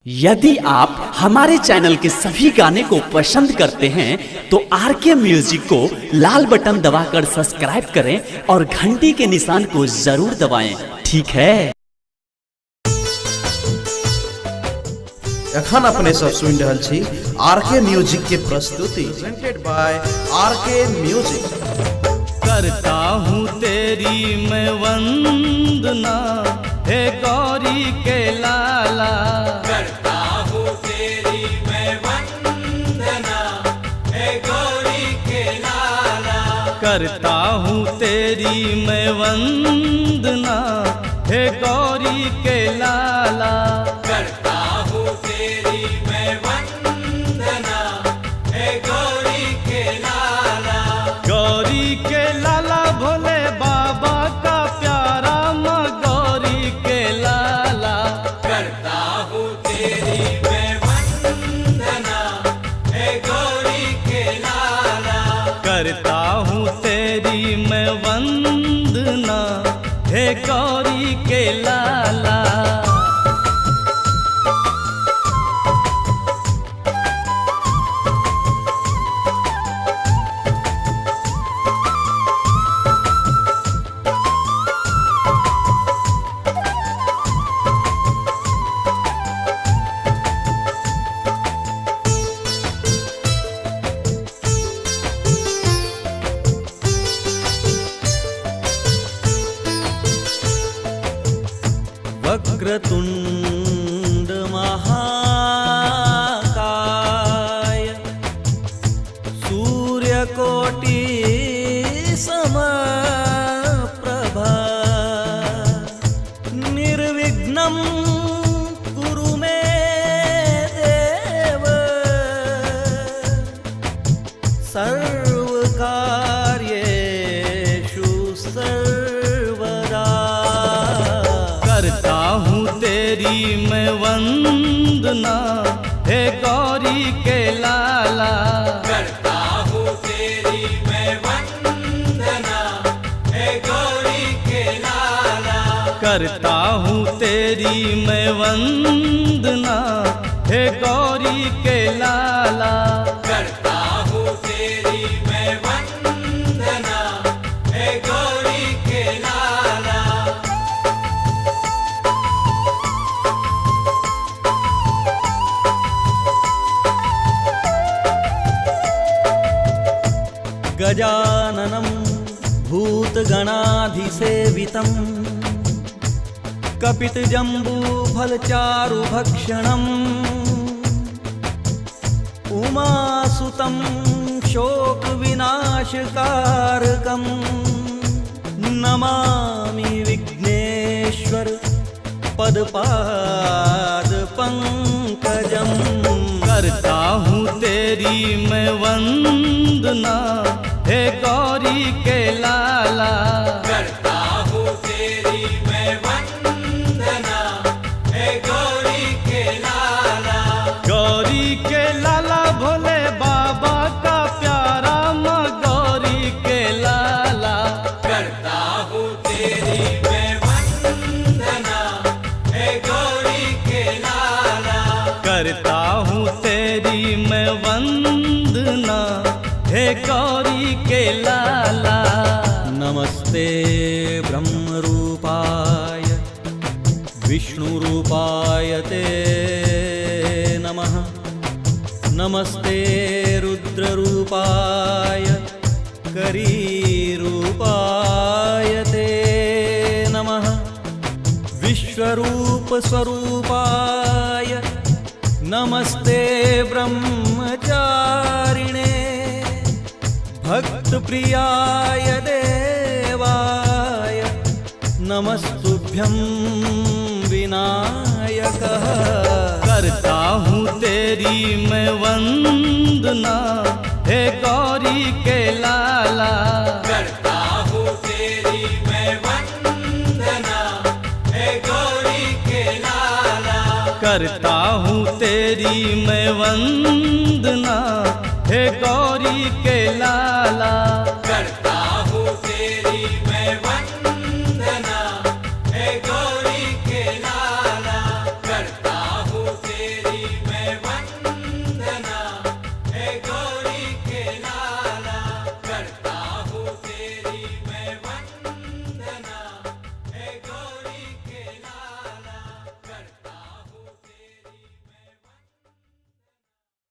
यदि आप हमारे चैनल के सभी गाने को पसंद करते हैं तो आरके म्यूजिक को लाल बटन दबाकर सब्सक्राइब करें और घंटी के निशान को जरूर दबाएं, ठीक है। एखन अपने सब सुन रहल छी आरके म्यूजिक के प्रस्तुति प्रेजेंटेड बाय आरके म्यूजिक। करता हूँ तेरी मैं वंदना हे गौरी के लाला, करता हूँ तेरी मैं वंदना हे गौरी के लाला, करता हूँ तेरी मैं वंदना हे गौरी के लाला, करता हूँ तेरी मैं वंदना हे गौरी के लाला, गौरी के लाला भोले बाबा का प्यारा माँ गौरी के लाला, करता हूँ तेरी मैं वंदना हे गौरी के लाला, करता हूँ तेरी मैं वंदना हे गौरी के लाला। वक्रतुंड महाकाय सूर्यकोटि समप्रभा निर्विघ्नं कुरु मे देव सर्वकार्येषु सर्वदा। करता हूँ तेरी मैं वंदना हे गौरी के लाला, करता हूँ तेरी मैं वंदना हे गौरी के लाला, करता हूँ तेरी मैं वंदना हे गौरी के लाला, करता हूँ तेरी मैं वंदना हे गौरी के लाला, गजाननं भूतगणाधिसेवितं कपितजम्बूफलचारुभक्षणम् उमासुतं शोकविनाशकारकं नमामि विघ्नेश्वर पदपादपङ्कजम्। करता हूँ तेरी मैं वंदना हे गौरी के लाला, करता हूँ तेरी मैं वंदना हे गौरी के लाला, गौरी के लाला भोले बाबा का प्यारा माँ गौरी के लाला, करता हूँ तेरी मैं वंदना हे गौरी के लाला, करता हूँ तेरी मैं वंदना हे गौरी के लाला। नमस्ते ब्रह्मरूपाय विष्णुरूपाय ते नमः, नमस्ते रुद्ररूपाय करीरूपाय ते नमः, विश्वरूपस्वरूपाय नमस्ते ब्रह्मचारिणे, भक्तप्रियाय देवाय नमस्तुभ्यं विनायकः। करता हूँ तेरी मैं वंदना हे गौरी के लाला, करता हूँ तेरी मैं वंदना हे गौरी के लाला, करता हूँ तेरी मैं वंदना हे गौरी के लाला, करता हूँ तेरी मैं वंदना